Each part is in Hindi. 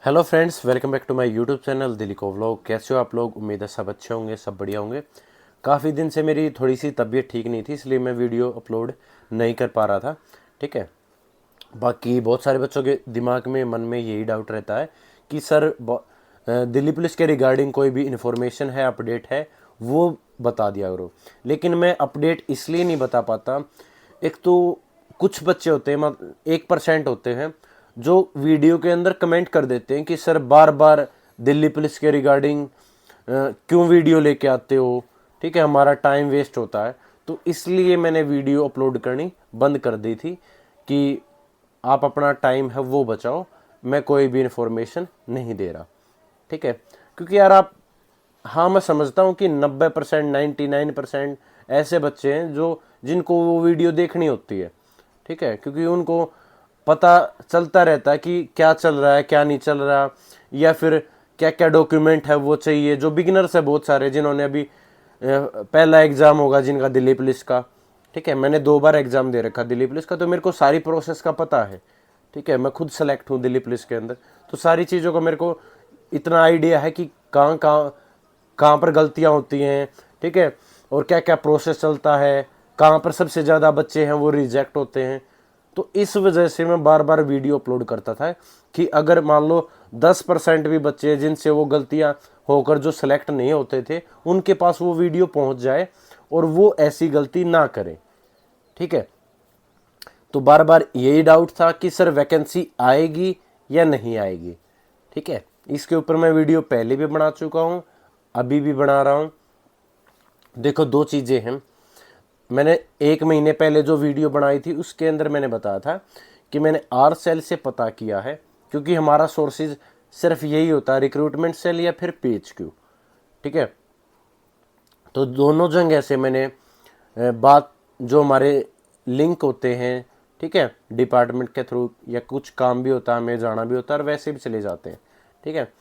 Hello friends, welcome back to my YouTube channel Delhi को व्लॉग। कैसे हो आप लोग? उम्मीद है सब अच्छे होंगे, सब बढ़िया होंगे। काफ़ी दिन से मेरी थोड़ी सी तबीयत ठीक नहीं थी, इसलिए मैं वीडियो अपलोड नहीं कर पा रहा था। ठीक है। बाकी बहुत सारे बच्चों के दिमाग में, मन में यही डाउट रहता है कि सर दिल्ली पुलिस के रिगार्डिंग कोई भी इन्फॉर्मेशन है, अपडेट है, वो बता दिया करो। लेकिन मैं अपडेट इसलिए नहीं बता पाता। एक तो कुछ बच्चे होते हैं, 1% होते हैं जो वीडियो के अंदर कमेंट कर देते हैं कि सर बार बार दिल्ली पुलिस के रिगार्डिंग क्यों वीडियो लेके आते हो। ठीक है, हमारा टाइम वेस्ट होता है। तो इसलिए मैंने वीडियो अपलोड करनी बंद कर दी थी कि आप अपना टाइम है वो बचाओ, मैं कोई भी इन्फॉर्मेशन नहीं दे रहा। ठीक है, क्योंकि यार आप, हाँ मैं समझता हूँ कि 90%, 99% ऐसे बच्चे हैं जो जिनको वो वीडियो देखनी होती है। ठीक है, क्योंकि उनको पता चलता रहता है कि क्या चल रहा है, क्या नहीं चल रहा, या फिर क्या क्या डॉक्यूमेंट है वो चाहिए। जो बिगिनर्स है बहुत सारे, जिन्होंने अभी पहला एग्ज़ाम होगा जिनका दिल्ली पुलिस का। ठीक है, मैंने 2 बार एग्ज़ाम दे रखा दिल्ली पुलिस का, तो मेरे को सारी प्रोसेस का पता है। ठीक है, मैं खुद सेलेक्ट हूँ दिल्ली पुलिस के अंदर, तो सारी चीज़ों का मेरे को इतना आइडिया है कि कहाँ कहाँ कहाँ पर गलतियाँ होती हैं। ठीक है, और क्या क्या प्रोसेस चलता है, कहाँ पर सबसे ज़्यादा बच्चे हैं वो रिजेक्ट होते हैं। तो इस वजह से मैं बार बार वीडियो अपलोड करता था कि अगर मान लो 10% भी बच्चे जिनसे वो गलतियां होकर जो सेलेक्ट नहीं होते थे, उनके पास वो वीडियो पहुंच जाए और वो ऐसी गलती ना करें। ठीक है, तो बार बार यही डाउट था कि सर वैकेंसी आएगी या नहीं आएगी। ठीक है, इसके ऊपर मैं वीडियो पहले भी बना चुका हूँ, अभी भी बना रहा हूँ। देखो, 2 चीज़ें हैं। मैंने 1 महीने पहले जो वीडियो बनाई थी उसके अंदर मैंने बताया था कि मैंने आर सेल से पता किया है, क्योंकि हमारा सोर्सेज सिर्फ यही होता है, रिक्रूटमेंट सेल या फिर PHQ। ठीक है, तो दोनों जगह से मैंने बात, जो हमारे लिंक होते हैं, ठीक है, डिपार्टमेंट के थ्रू, या कुछ काम भी होता है हमें जाना भी होता है और वैसे भी चले जाते हैं। ठीक है,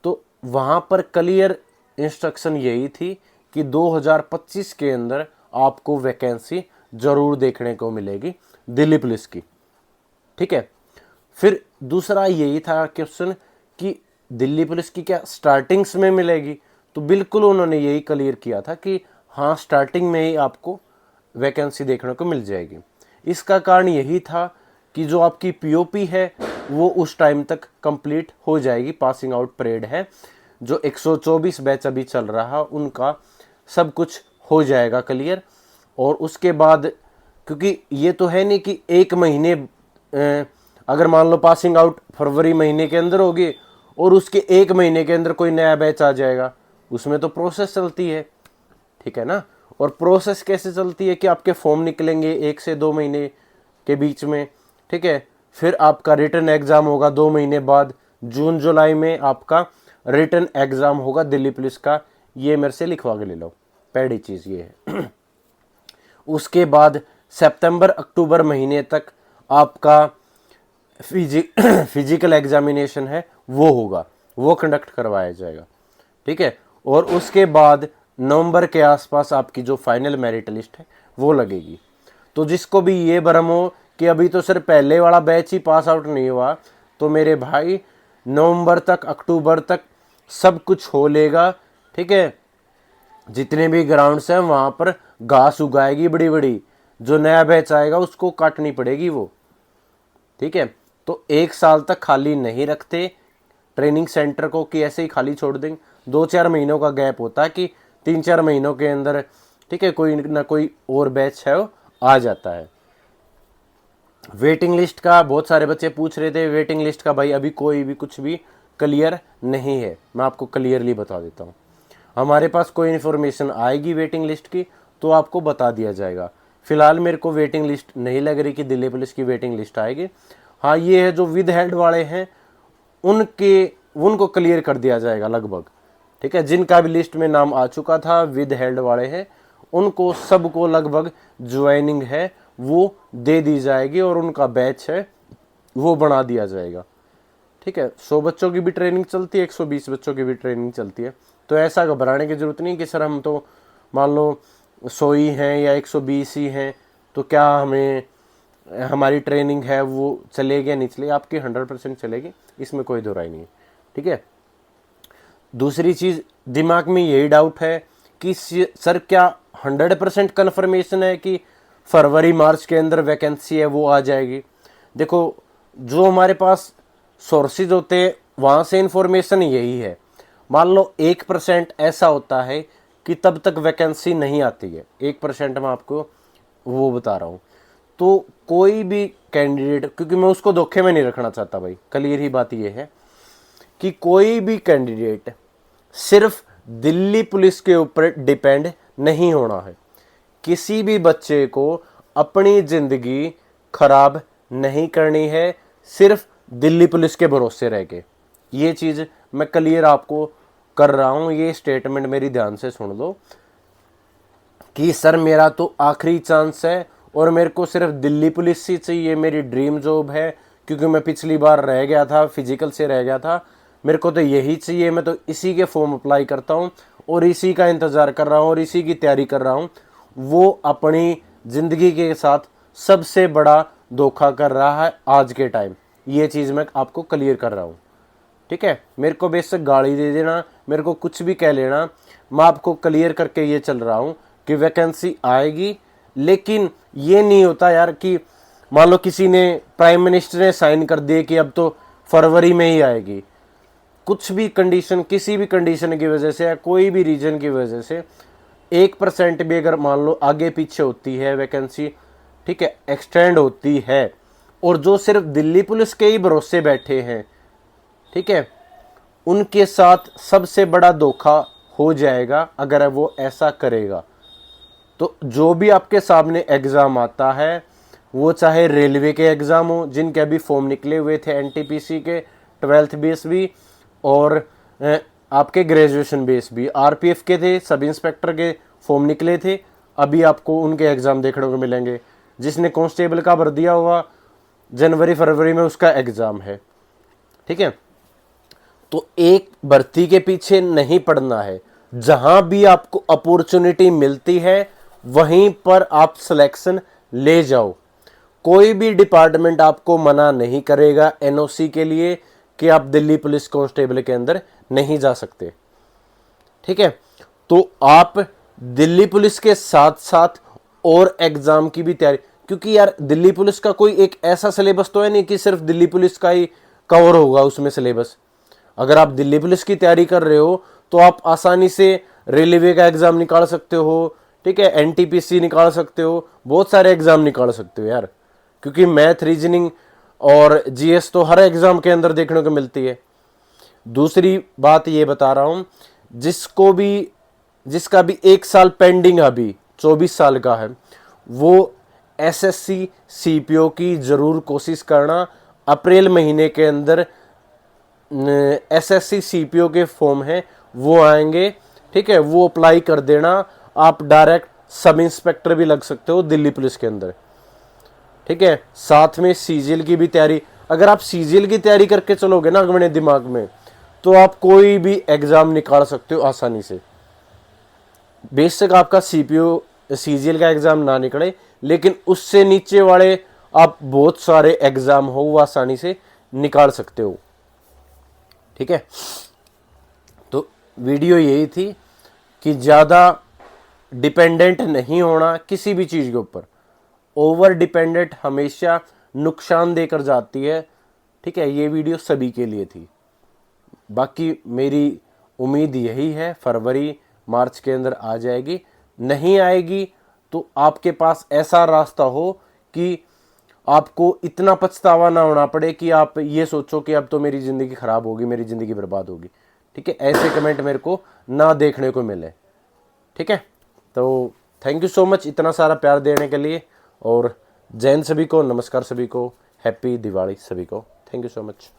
तो वहाँ पर क्लियर इंस्ट्रक्शन यही थी कि 2025 के अंदर आपको वैकेंसी जरूर देखने को मिलेगी दिल्ली पुलिस की। ठीक है, फिर दूसरा यही था क्वेश्चन कि दिल्ली पुलिस की क्या स्टार्टिंग्स में मिलेगी। तो बिल्कुल उन्होंने यही क्लियर किया था कि हाँ, स्टार्टिंग में ही आपको वैकेंसी देखने को मिल जाएगी। इसका कारण यही था कि जो आपकी POP है वो उस टाइम तक कंप्लीट हो जाएगी। पासिंग आउट परेड है, जो 124 बैच अभी चल रहा है उनका सब कुछ हो जाएगा क्लियर। और उसके बाद, क्योंकि ये तो है नहीं कि 1 महीने, अगर मान लो पासिंग आउट फरवरी महीने के अंदर होगी और उसके 1 महीने के अंदर कोई नया बैच आ जाएगा, उसमें तो प्रोसेस चलती है। ठीक है ना, और प्रोसेस कैसे चलती है कि आपके फॉर्म निकलेंगे 1 से 2 महीने के बीच में। ठीक है, फिर आपका रिटन एग्ज़ाम होगा 2 महीने बाद, जून जुलाई में आपका रिटन एग्ज़ाम होगा दिल्ली पुलिस का। ये मेरे से लिखवा के ले लो, पहली चीज़ ये है। उसके बाद सितंबर अक्टूबर महीने तक आपका फिजिकल एग्जामिनेशन है वो होगा, वो कंडक्ट करवाया जाएगा। ठीक है, और उसके बाद नवंबर के आसपास आपकी जो फाइनल मेरिट लिस्ट है वो लगेगी। तो जिसको भी ये भ्रम हो कि अभी तो सिर्फ पहले वाला बैच ही पास आउट नहीं हुआ, तो मेरे भाई नवंबर तक, अक्टूबर तक सब कुछ हो लेगा। ठीक है, जितने भी ग्राउंड्स हैं वहां पर घास उगाएगी बड़ी बड़ी, जो नया बैच आएगा उसको काटनी पड़ेगी वो। ठीक है, तो 1 साल तक खाली नहीं रखते ट्रेनिंग सेंटर को कि ऐसे ही खाली छोड़ देंगे। 2-4 महीनों का गैप होता है कि 3-4 महीनों के अंदर, ठीक है, कोई ना कोई और बैच है वो आ जाता है। वेटिंग लिस्ट का बहुत सारे बच्चे पूछ रहे थे, वेटिंग लिस्ट का भाई अभी कोई भी कुछ भी क्लियर नहीं है। मैं आपको क्लियरली बता देता हूँ, हमारे पास कोई इन्फॉर्मेशन आएगी वेटिंग लिस्ट की तो आपको बता दिया जाएगा। फिलहाल मेरे को वेटिंग लिस्ट नहीं लग रही कि दिल्ली पुलिस की वेटिंग लिस्ट आएगी। हाँ, ये है जो विद हेल्ड वाले हैं उनको क्लियर कर दिया जाएगा लगभग। ठीक है, जिनका भी लिस्ट में नाम आ चुका था, विद हेल्ड वाले हैं, उनको सबको लगभग ज्वाइनिंग है वो दे दी जाएगी और उनका बैच है वो बना दिया जाएगा। ठीक है, 100 बच्चों की भी ट्रेनिंग चलती है, 120 बच्चों की भी ट्रेनिंग चलती है। तो ऐसा घबराने की जरूरत नहीं कि सर हम तो मान लो 100 ही हैं या 120 ही हैं, तो क्या हमें हमारी ट्रेनिंग है वो चलेगी या नहीं चलेगी, आपकी 100% चलेगी, इसमें कोई दो राय नहीं है। ठीक है। दूसरी चीज़, दिमाग में यही डाउट है कि सर क्या 100% कन्फर्मेशन है कि फरवरी मार्च के अंदर वैकेंसी है वो आ जाएगी? देखो, जो हमारे पास सोर्सेज होते हैं वहाँ से इन्फॉर्मेशन यही है। मान लो 1% ऐसा होता है कि तब तक वैकेंसी नहीं आती है, 1% मैं आपको वो बता रहा हूँ। तो कोई भी कैंडिडेट, क्योंकि मैं उसको धोखे में नहीं रखना चाहता भाई, क्लियर ही बात ये है कि कोई भी कैंडिडेट सिर्फ दिल्ली पुलिस के ऊपर डिपेंड नहीं होना है। किसी भी बच्चे को अपनी जिंदगी खराब नहीं करनी है सिर्फ दिल्ली पुलिस के भरोसे रह के। ये चीज़ मैं क्लियर आपको कर रहा हूँ, ये स्टेटमेंट मेरी ध्यान से सुन लो कि सर मेरा तो आखिरी चांस है और मेरे को सिर्फ दिल्ली पुलिस ही चाहिए, मेरी ड्रीम जॉब है, क्योंकि मैं पिछली बार रह गया था, फिजिकल से रह गया था, मेरे को तो यही चाहिए, मैं तो इसी के फॉर्म अप्लाई करता हूँ और इसी का इंतज़ार कर रहा हूँ और इसी की तैयारी कर रहा हूँ। वो अपनी ज़िंदगी के साथ सबसे बड़ा धोखा कर रहा है आज के टाइम। ये चीज़ मैं आपको क्लियर कर रहा हूँ। ठीक है। मेरे को बेशक गाली दे देना, मेरे को कुछ भी कह लेना, मैं आपको क्लियर करके ये चल रहा हूँ कि वैकेंसी आएगी। लेकिन ये नहीं होता यार कि मान लो किसी ने, प्राइम मिनिस्टर ने साइन कर दिए कि अब तो फरवरी में ही आएगी। कुछ भी कंडीशन, किसी भी कंडीशन की वजह से या कोई भी रीजन की वजह से 1% भी अगर मान लो आगे पीछे होती है वैकेंसी, ठीक है, एक्सटेंड होती है, और जो सिर्फ दिल्ली पुलिस के ही भरोसे बैठे हैं, ठीक है, उनके साथ सबसे बड़ा धोखा हो जाएगा अगर वो ऐसा करेगा। तो जो भी आपके सामने एग्ज़ाम आता है, वो चाहे रेलवे के एग्ज़ाम हो जिनके अभी फॉर्म निकले हुए थे, एनटीपीसी के 12th बेस भी और आपके ग्रेजुएशन बेस भी, आरपीएफ के थे, सब इंस्पेक्टर के फॉर्म निकले थे, अभी आपको उनके एग्ज़ाम देखने को मिलेंगे। जिसने कांस्टेबल का भर दिया हुआ, जनवरी फरवरी में उसका एग्ज़ाम है। ठीक है। तो एक भर्ती के पीछे नहीं पड़ना है, जहां भी आपको अपॉर्चुनिटी मिलती है वहीं पर आप सिलेक्शन ले जाओ। कोई भी डिपार्टमेंट आपको मना नहीं करेगा एनओसी के लिए कि आप दिल्ली पुलिस कांस्टेबल के अंदर नहीं जा सकते। ठीक है। तो आप दिल्ली पुलिस के साथ साथ और एग्जाम की भी तैयारी, क्योंकि यार दिल्ली पुलिस का कोई एक ऐसा सिलेबस तो है नहीं कि सिर्फ दिल्ली पुलिस का ही कवर होगा उसमें सिलेबस। अगर आप दिल्ली पुलिस की तैयारी कर रहे हो तो आप आसानी से रेलवे का एग्जाम निकाल सकते हो, ठीक है, एनटीपीसी निकाल सकते हो, बहुत सारे एग्जाम निकाल सकते हो यार, क्योंकि मैथ, रीजनिंग और जीएस तो हर एग्जाम के अंदर देखने को मिलती है। दूसरी बात ये बता रहा हूं, जिसका भी 1 साल पेंडिंग अभी 24 साल का है, वो एसएससी सीपीओ की जरूर कोशिश करना। अप्रैल महीने के अंदर एसएससी सीपीओ के फॉर्म हैं वो आएंगे, ठीक है, वो अप्लाई कर देना। आप डायरेक्ट सब इंस्पेक्टर भी लग सकते हो दिल्ली पुलिस के अंदर। ठीक है। साथ में सीजीएल की भी तैयारी, अगर आप सीजीएल की तैयारी करके चलोगे ना अपने दिमाग में, तो आप कोई भी एग्जाम निकाल सकते हो आसानी से। बेशक आपका सीपीओ सीजीएल का एग्जाम ना निकले, लेकिन उससे नीचे वाले आप बहुत सारे एग्जाम हो वो आसानी से निकाल सकते हो। ठीक है। तो वीडियो यही थी कि ज़्यादा डिपेंडेंट नहीं होना किसी भी चीज़ के ऊपर। ओवर डिपेंडेंट हमेशा नुकसान देकर जाती है। ठीक है। ये वीडियो सभी के लिए थी। बाकी मेरी उम्मीद यही है फरवरी मार्च के अंदर आ जाएगी। नहीं आएगी तो आपके पास ऐसा रास्ता हो कि आपको इतना पछतावा ना होना पड़े कि आप ये सोचो कि अब तो मेरी ज़िंदगी ख़राब होगी, मेरी ज़िंदगी बर्बाद होगी। ठीक है। ऐसे कमेंट मेरे को ना देखने को मिले। ठीक है। तो थैंक यू सो मच इतना सारा प्यार देने के लिए, और जैन सभी को, नमस्कार सभी को, हैप्पी दिवाली सभी को। Thank you so much.